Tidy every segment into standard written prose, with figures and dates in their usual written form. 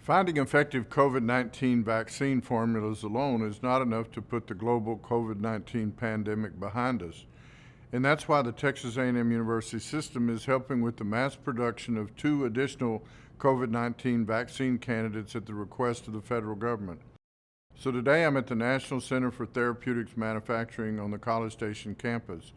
Finding effective COVID-19 vaccine formulas alone is not enough to put the global COVID-19 pandemic behind us. And that's why the Texas A&M University system is helping with the mass production of 2 additional COVID-19 vaccine candidates at the request of the federal government. So today I'm at the National Center for Therapeutics Manufacturing on the College Station campus,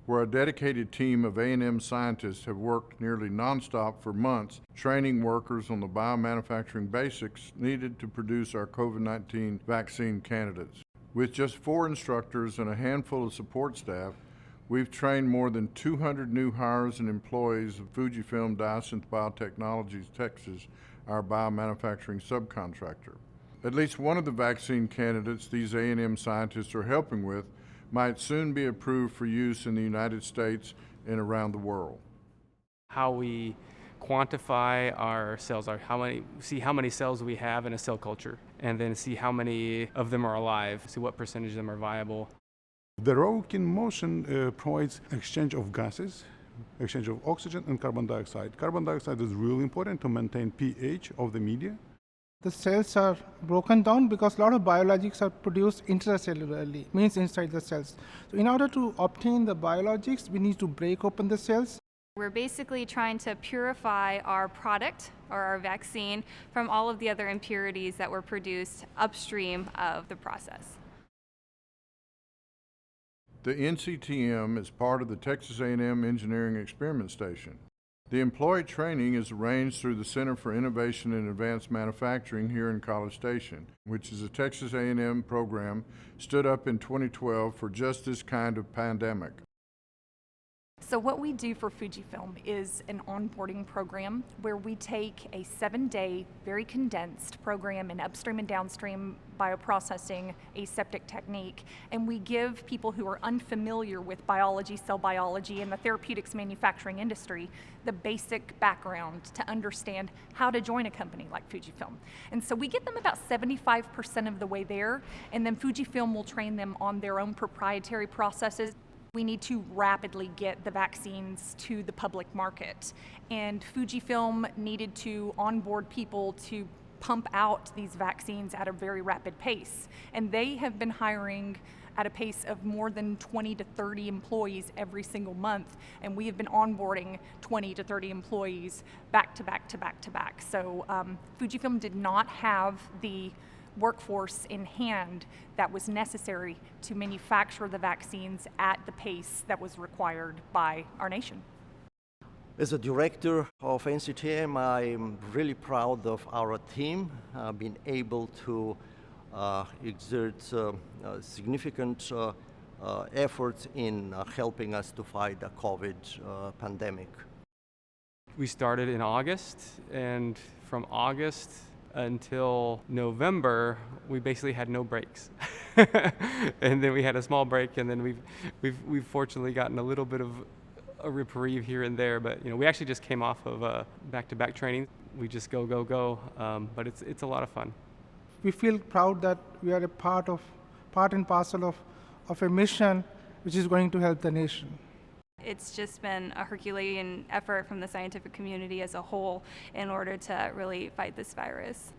where a dedicated team of A&M scientists have worked nearly nonstop for months, training workers on the biomanufacturing basics needed to produce our COVID-19 vaccine candidates. With just 4 instructors and a handful of support staff, we've trained more than 200 new hires and employees of Fujifilm Diosynth Biotechnologies Texas, our biomanufacturing subcontractor. At least one of the vaccine candidates these A&M scientists are helping with might soon be approved for use in the United States and around the world. How we quantify our cells, see how many cells we have in a cell culture, and then see how many of them are alive, see what percentage of them are viable. The Rocking motion provides exchange of gases, exchange of oxygen and carbon dioxide. Carbon dioxide is really important to maintain pH of the media. The cells are broken down because a lot of biologics are produced intracellularly, means inside the cells. So in order to obtain the biologics, we need to break open the cells. We're basically trying to purify our product or our vaccine from all of the other impurities that were produced upstream of the process. The NCTM is part of the Texas A&M Engineering Experiment Station. The employee training is arranged through the Center for Innovation in Advanced Manufacturing here in College Station, which is a Texas A&M program stood up in 2012 for just this kind of pandemic. So what we do for Fujifilm is an onboarding program where we take a 7-day, very condensed program in upstream and downstream bioprocessing aseptic technique, and we give people who are unfamiliar with biology, cell biology, and the therapeutics manufacturing industry the basic background to understand how to join a company like Fujifilm. And so we get them about 75% of the way there, and then Fujifilm will train them on their own proprietary processes. We need to rapidly get the vaccines to the public market, and Fujifilm needed to onboard people to pump out these vaccines at a very rapid pace. And they have been hiring at a pace of more than 20 to 30 employees every single month, and we have been onboarding 20 to 30 employees back to back to back to back. So Fujifilm did not have the workforce in hand that was necessary to manufacture the vaccines at the pace that was required by our nation. As a director of NCTM, I'm really proud of our team being able to exert significant efforts in helping us to fight the COVID pandemic. We started in August, and from August until November, we basically had no breaks. And then we had a small break, and then we've fortunately gotten a little bit of a reprieve here and there. But we actually just came off of back-to-back training. We just go, but it's a lot of fun. We feel proud that we are a part and parcel of a mission which is going to help the nation. It's just been a Herculean effort from the scientific community as a whole in order to really fight this virus.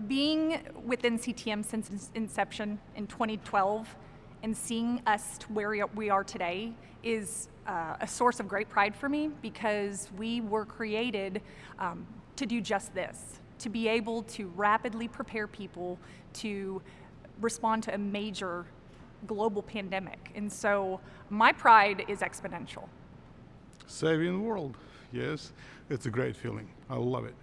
Being with NCTM since its inception in 2012 and seeing us to where we are today is a source of great pride for me, because we were created to do just this, to be able to rapidly prepare people to respond to a major global pandemic. And so my pride is exponential. Saving the world, yes, it's a great feeling. I love it.